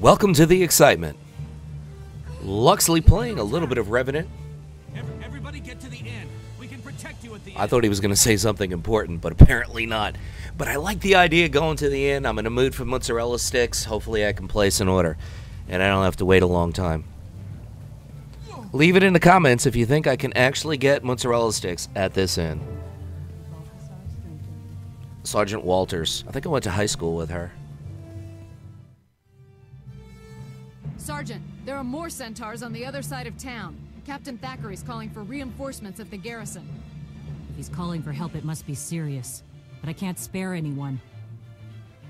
Welcome to the excitement. Luxeley playing a little bit of Revenant. Everybody get to the inn. We can protect you at the inn. I thought he was going to say something important, but apparently not. But I like the idea of going to the inn. I'm in a mood for mozzarella sticks. Hopefully I can place an order, and I don't have to wait a long time. Leave it in the comments if you think I can actually get mozzarella sticks at this inn. Sergeant Walters. I think I went to high school with her. Sergeant, there are more centaurs on the other side of town. Captain Thackeray's calling for reinforcements at the garrison. If he's calling for help, it must be serious. But I can't spare anyone.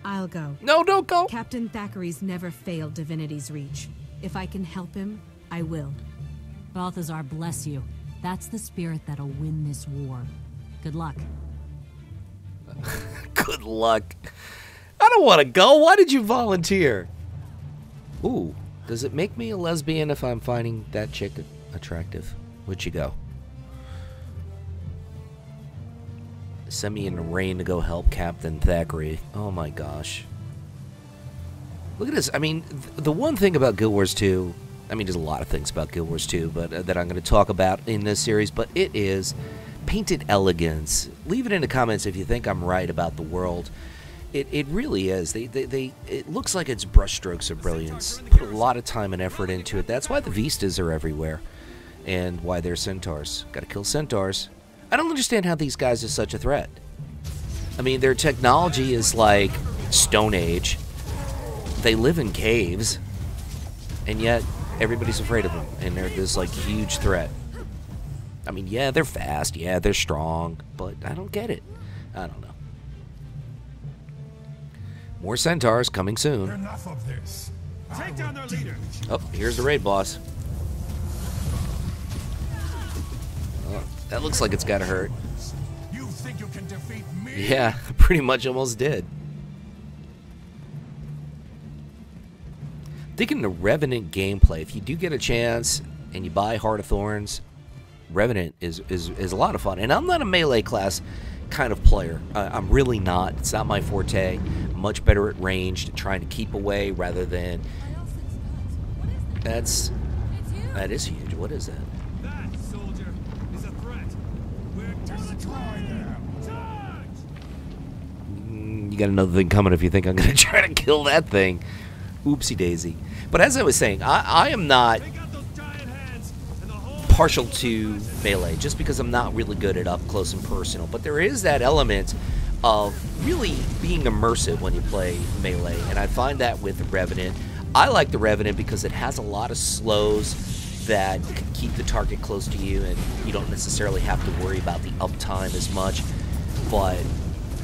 I'll go. No, don't go. Captain Thackeray's never failed Divinity's reach. If I can help him, I will. Balthazar, bless you. That's the spirit that'll win this war. Good luck. Good luck. I don't want to go. Why did you volunteer? Ooh. Does it make me a lesbian if I'm finding that chick attractive? Where'd you go? Send me in the rain to go help Captain Thackeray. Oh my gosh. Look at this. I mean, the one thing about Guild Wars 2, I mean, there's a lot of things about Guild Wars 2 but, that I'm going to talk about in this series, but it is painted elegance. Leave it in the comments if you think I'm right about the world. It really is. It looks like it's brushstrokes of brilliance. Put a lot of time and effort into it. That's why the Vistas are everywhere, and why they're centaurs. Got to kill centaurs. I don't understand how these guys are such a threat. I mean, their technology is like Stone Age. They live in caves, and yet everybody's afraid of them, and they're this like huge threat. I mean, yeah, they're fast. Yeah, they're strong, but I don't get it. I don't know. More centaurs coming soon. Enough of this. Take down their leader. Oh, here's the raid boss. Oh, that looks like it's gotta hurt. You think you can defeat me? Yeah, pretty much almost did. Digging the Revenant gameplay. If you do get a chance and you buy Heart of Thorns, Revenant is a lot of fun. And I'm not a melee class kind of player. I'm really not. It's not my forte. I'm much better at ranged, trying to keep away rather than... That is huge. What is that? That soldier is a threat. We're destroying them. Charge! You got another thing coming if you think I'm going to try to kill that thing. Oopsie daisy. But as I was saying, I am not partial to melee, just because I'm not really good at up close and personal. But there is that element of really being immersive when you play melee, and I find that with the Revenant. I like the Revenant because it has a lot of slows that can keep the target close to you, and you don't necessarily have to worry about the uptime as much. But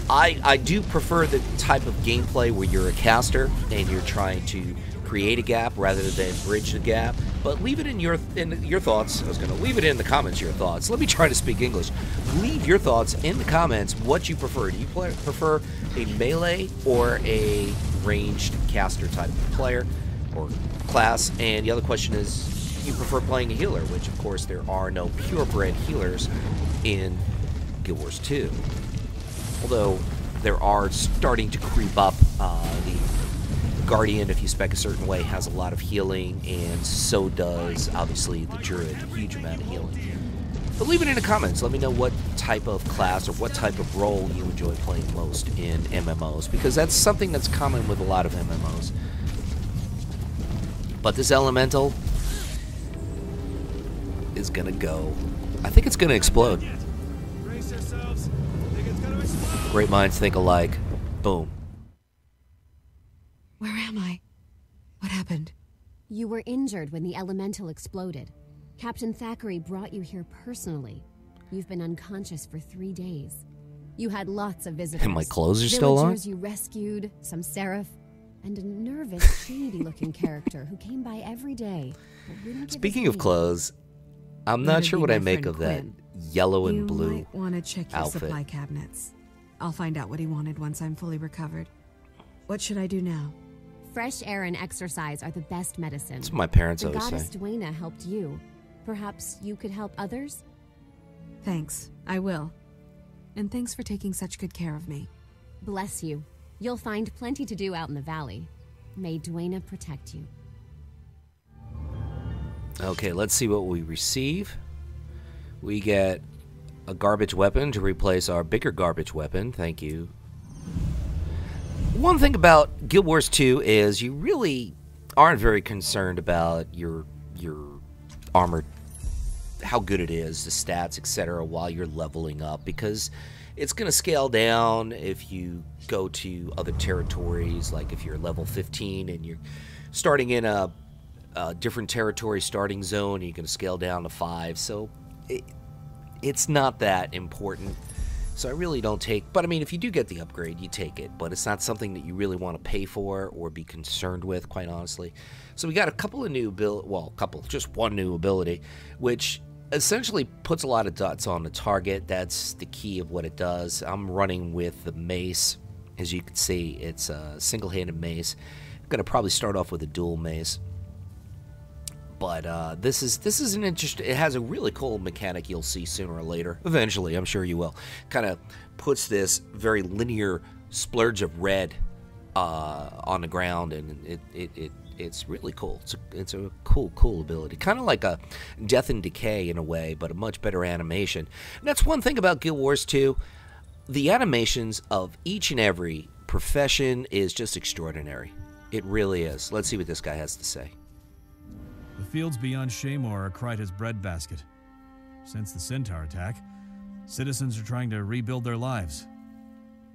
I do prefer the type of gameplay where you're a caster and you're trying to create a gap rather than bridge the gap. But leave it in your thoughts. I was going to leave it in the comments, your thoughts. Let me try to speak English. Leave your thoughts in the comments what you prefer. Do you prefer a melee or a ranged caster type of player or class? And the other question is, do you prefer playing a healer? Which, of course, there are no purebred healers in Guild Wars 2. Although there are starting to creep up. The Guardian, if you spec a certain way, has a lot of healing, and so does, obviously, the Druid. A huge amount of healing. But leave it in the comments. Let me know what type of class or what type of role you enjoy playing most in MMOs, because that's something that's common with a lot of MMOs. But this Elemental is going to go... I think it's going to explode. Brace yourselves. I think it's gonna explode. Great minds think alike. Boom. Where am I? What happened? You were injured when the elemental exploded. Captain Thackeray brought you here personally. You've been unconscious for 3 days. You had lots of visitors. And my clothes are still on? Villagers you rescued, some seraph, and a nervous, shady-looking character who came by every day. Speaking of clothes, I'm not sure what I make of that yellow and blue You might want to check your outfit. supply cabinets. I'll find out what he wanted once I'm fully recovered. What should I do now? Fresh air and exercise are the best medicine. That's what my parents The always goddess say. Dwayna helped you. Perhaps you could help others? Thanks, I will. And thanks for taking such good care of me. Bless you. You'll find plenty to do out in the valley. May Duena protect you. Okay, let's see what we receive. We get a garbage weapon to replace our bigger garbage weapon. Thank you. One thing about Guild Wars 2 is you really aren't very concerned about your armor, how good it is, the stats, etc. while you're leveling up, because it's going to scale down if you go to other territories. Like if you're level 15 and you're starting in a different territory starting zone, you can scale down to 5. So it's not that important. So I really don't take, but I mean, if you do get the upgrade, you take it, but it's not something that you really want to pay for or be concerned with, quite honestly. So we got a couple of new just one new ability, which essentially puts a lot of dots on the target. That's the key of what it does. I'm running with the mace. As you can see, it's a single-handed mace. I'm going to probably start off with a dual mace. But this is an interesting. It has a really cool mechanic you'll see sooner or later. Eventually, I'm sure you will. Kind of puts this very linear splurge of red on the ground, and it's really cool. It's a cool ability. Kind of like a Death and Decay in a way, but a much better animation. And that's one thing about Guild Wars 2. The animations of each and every profession is just extraordinary. It really is. Let's see what this guy has to say. The fields beyond Shaymore are Kryta's breadbasket. Since the Centaur attack, citizens are trying to rebuild their lives.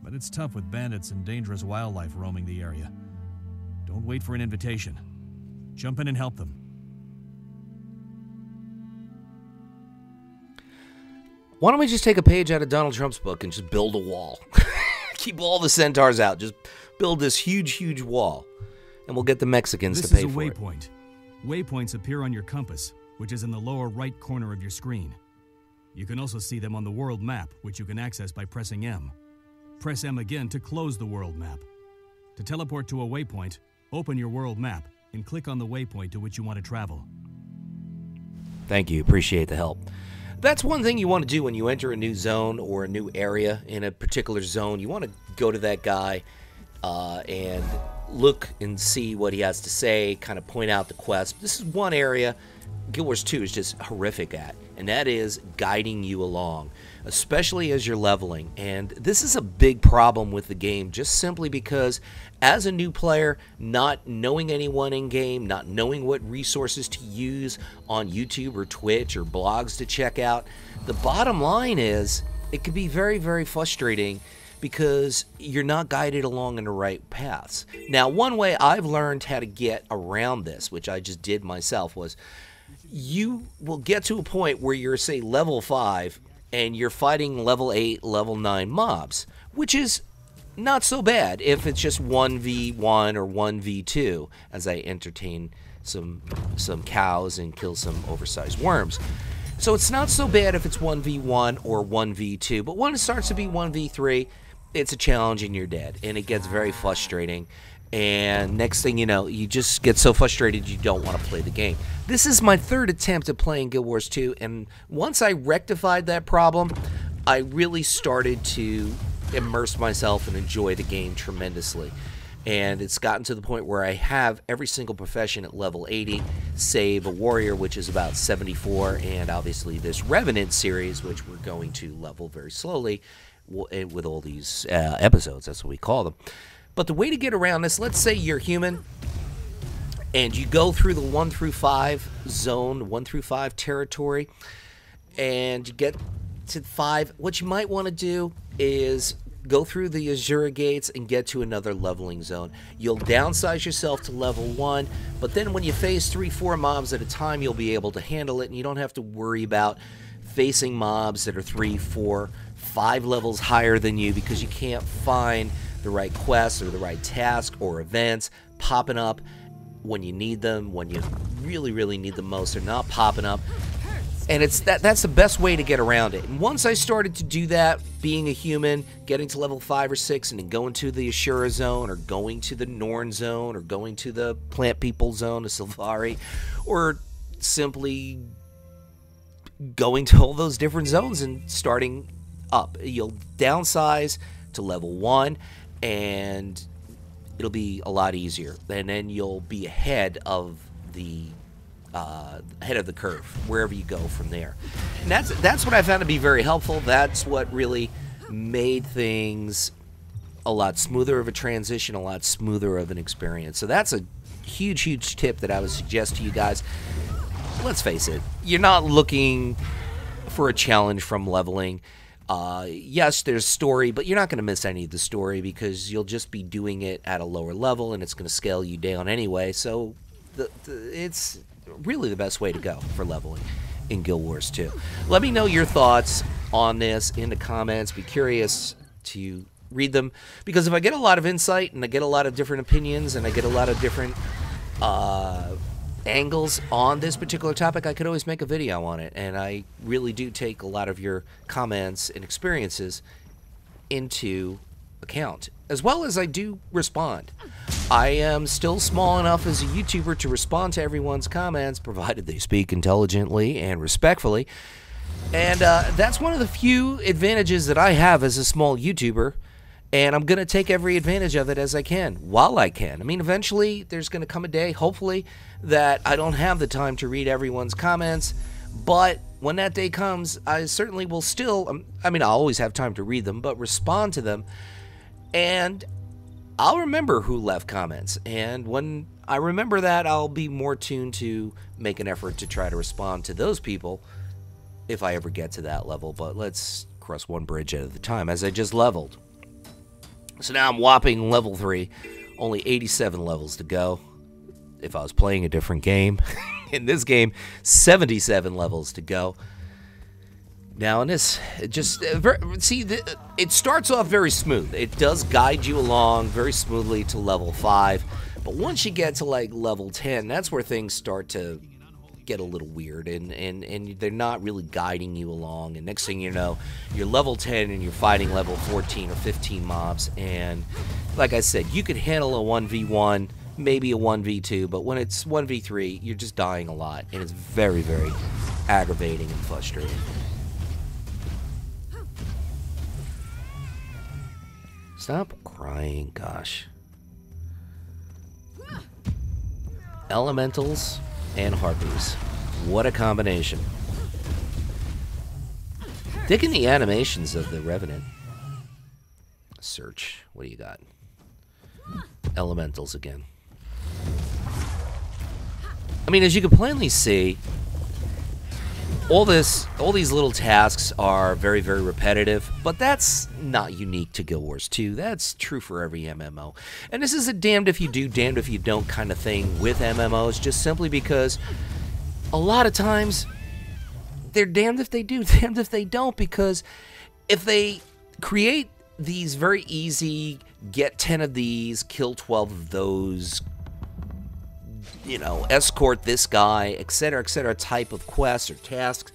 But it's tough with bandits and dangerous wildlife roaming the area. Don't wait for an invitation. Jump in and help them. Why don't we just take a page out of Donald Trump's book and just build a wall? Keep all the centaurs out. Just build this huge wall. And we'll get the Mexicans to pay for it. This is a waypoint. Waypoints appear on your compass, which is in the lower right corner of your screen. You can also see them on the world map, which you can access by pressing M. Press M again to close the world map. To teleport to a waypoint, open your world map and click on the waypoint to which you want to travel. Thank you. Appreciate the help. That's one thing you want to do when you enter a new zone or a new area in a particular zone. You want to go to that guy and look and see what he has to say, kind of point out the quest. This is one area Guild Wars 2 is just horrific at, and that is guiding you along, especially as you're leveling. And this is a big problem with the game, just simply because as a new player, not knowing anyone in game, not knowing what resources to use on YouTube or Twitch or blogs to check out, the bottom line is it can be very frustrating because you're not guided along in the right paths. Now, one way I've learned how to get around this, which I just did myself, was you will get to a point where you're, say, level 5, and you're fighting level 8, level 9 mobs, which is not so bad if it's just 1v1 or 1v2, as I entertain some cows and kill some oversized worms. So it's not so bad if it's 1v1 or 1v2, but when it starts to be 1v3, it's a challenge and you're dead, and it gets very frustrating. And next thing you know, you just get so frustrated you don't want to play the game. This is my third attempt at playing Guild Wars 2, and once I rectified that problem, I really started to immerse myself and enjoy the game tremendously. And it's gotten to the point where I have every single profession at level 80, save a warrior, which is about 74, and obviously this Revenant series, which we're going to level very slowly with all these episodes. That's what we call them. But the way to get around this, let's say you're human and you go through the 1 through 5 zone, 1 through 5 territory, and you get to 5. What you might want to do is go through the Azura gates and get to another leveling zone. You'll downsize yourself to level 1, but then when you face 3-4 mobs at a time, you'll be able to handle it, and you don't have to worry about facing mobs that are 3, 4, 5 levels higher than you because you can't find the right quests or the right task or events popping up when you need them, when you really need them most. They're not popping up. And that's the best way to get around it. And once I started to do that, being a human, getting to level 5 or 6, and then going to the Ashura zone, or going to the Norn zone, or going to the Plant People zone, the Sylvari, or simply going to all those different zones and starting up. You'll downsize to level 1, and it'll be a lot easier. And then you'll be ahead of the curve wherever you go from there. And that's what I found to be very helpful. That's what really made things a lot smoother of a transition, a lot smoother of an experience. So that's a huge tip that I would suggest to you guys. Let's face it, you're not looking for a challenge from leveling. Yes, there's story, but you're not going to miss any of the story because you'll just be doing it at a lower level and it's going to scale you down anyway. So it's really the best way to go for leveling in Guild Wars 2. Let me know your thoughts on this in the comments. Be curious to read them, because if I get a lot of insight and I get a lot of different opinions and I get a lot of different angles on this particular topic, I could always make a video on it. And I really do take a lot of your comments and experiences into account, as well as I do respond. I am still small enough as a YouTuber to respond to everyone's comments, provided they speak intelligently and respectfully. And that's one of the few advantages that I have as a small YouTuber. And I'm going to take every advantage of it as I can, while I can. I mean, eventually, there's going to come a day, hopefully, that I don't have the time to read everyone's comments. But when that day comes, I certainly will still, I mean, I'll always have time to read them, but respond to them. And I'll remember who left comments. And when I remember that, I'll be more tuned to make an effort to try to respond to those people if I ever get to that level. But let's cross one bridge at a time, as I just leveled. So now I'm whopping level 3, only 87 levels to go. If I was playing a different game, in this game, 77 levels to go. Now in this, it starts off very smooth. It does guide you along very smoothly to level 5, but once you get to like level 10, that's where things start to get a little weird, and they're not really guiding you along, and next thing you know, you're level 10 and you're fighting level 14 or 15 mobs, and like I said, you could handle a 1v1, maybe a 1v2, but when it's 1v3, you're just dying a lot, and it's very aggravating and frustrating. Stop crying, gosh. Elementals and harpies. What a combination. Digging the animations of the Revenant. Search. What do you got? Elementals again. I mean, as you can plainly see, all these little tasks are very repetitive, but that's not unique to Guild Wars 2. That's true for every MMO. And this is a damned if you do, damned if you don't kind of thing with MMOs, just simply because a lot of times they're damned if they do, damned if they don't, because if they create these very easy, get 10 of these, kill 12 of those, you know, escort this guy, etc., type of quests or tasks,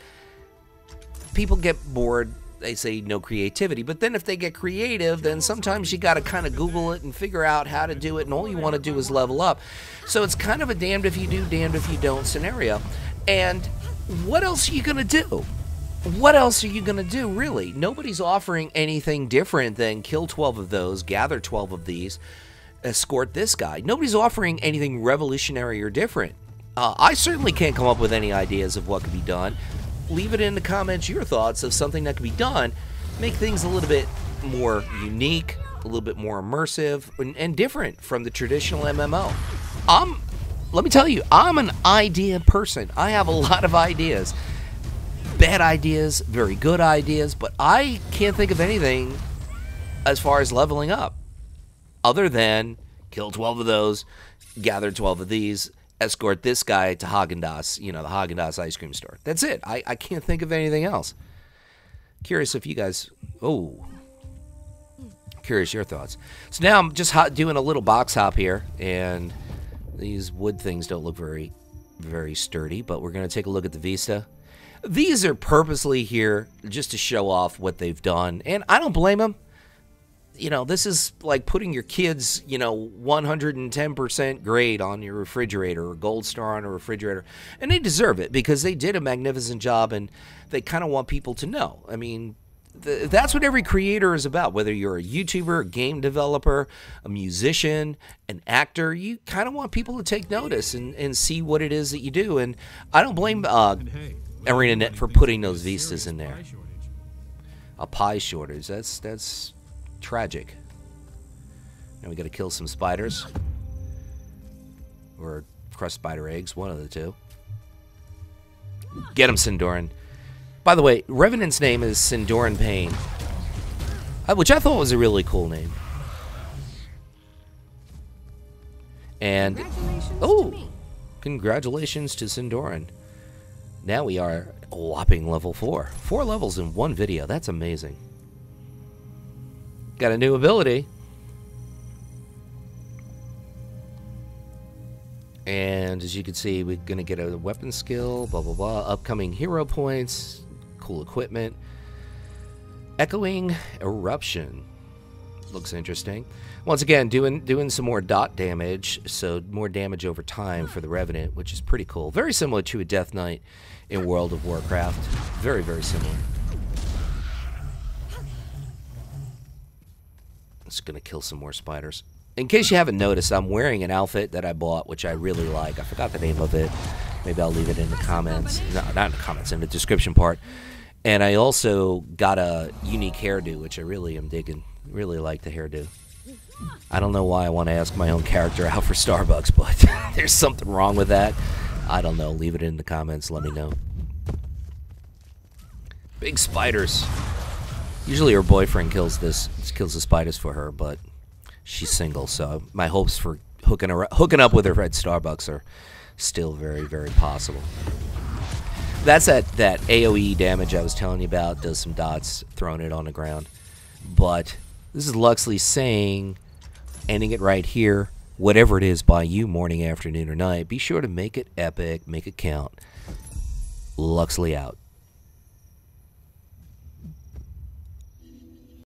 people get bored. They say no creativity. But then if they get creative, then sometimes you got to kind of Google it and figure out how to do it, and all you want to do is level up. So it's kind of a damned if you do, damned if you don't scenario. And what else are you going to do? What else are you going to do, really? Nobody's offering anything different than kill 12 of those, gather 12 of these, escort this guy. Nobody's offering anything revolutionary or different. I certainly can't come up with any ideas of what could be done. Leave it in the comments your thoughts of something that could be done. Make things a little bit more unique, a little bit more immersive, and different from the traditional MMO. Let me tell you, I'm an idea person. I have a lot of ideas. Bad ideas, very good ideas, but I can't think of anything as far as leveling up, other than kill 12 of those, gather 12 of these, escort this guy to Haagen-Dazs, you know, the Haagen-Dazs ice cream store. That's it. I can't think of anything else. Curious if you guys... Oh. Curious your thoughts. So now I'm just doing a little box hop here, and these wood things don't look very sturdy, but we're going to take a look at the Vista. These are purposely here just to show off what they've done, and I don't blame them. You know, this is like putting your kids, you know, 110% grade on your refrigerator or gold star on a refrigerator. And they deserve it because they did a magnificent job, and they kind of want people to know. I mean, that's what every creator is about. Whether you're a YouTuber, a game developer, a musician, an actor, you kind of want people to take notice and see what it is that you do. And I don't blame ArenaNet for putting those vistas in there. A pie shortage. That's tragic. Now we got to kill some spiders. Or crushed spider eggs, one of the two. Get him, Sindoran. By the way, Revenant's name is Sindoran Payne, which I thought was a really cool name. And congratulations to Sindoran. Now we are a whopping level 4. 4 levels in one video. That's amazing. Got a new ability. And as you can see, we're going to get a weapon skill, blah, blah, blah. Upcoming hero points, cool equipment. Echoing Eruption. Looks interesting. Once again, doing some more dot damage, so more damage over time for the Revenant, which is pretty cool. Very similar to a Death Knight in World of Warcraft. Very, very similar. Just going to kill some more spiders. In case you haven't noticed, I'm wearing an outfit that I bought, which I really like. I forgot the name of it. Maybe I'll leave it in the comments. No, not in the comments, in the description part. And I also got a unique hairdo, which I really am digging. Really like the hairdo. I don't know why I want to ask my own character out for Starbucks, but there's something wrong with that. I don't know. Leave it in the comments. Let me know. Big spiders. Usually her boyfriend kills the spiders for her, but she's single, so my hopes for hooking up with her at Starbucks are still very, very possible. That's that AoE damage I was telling you about. Does some dots, throwing it on the ground. But this is Luxeley saying, ending it right here. Whatever it is by you, morning, afternoon, or night, be sure to make it epic, make it count. Luxeley out.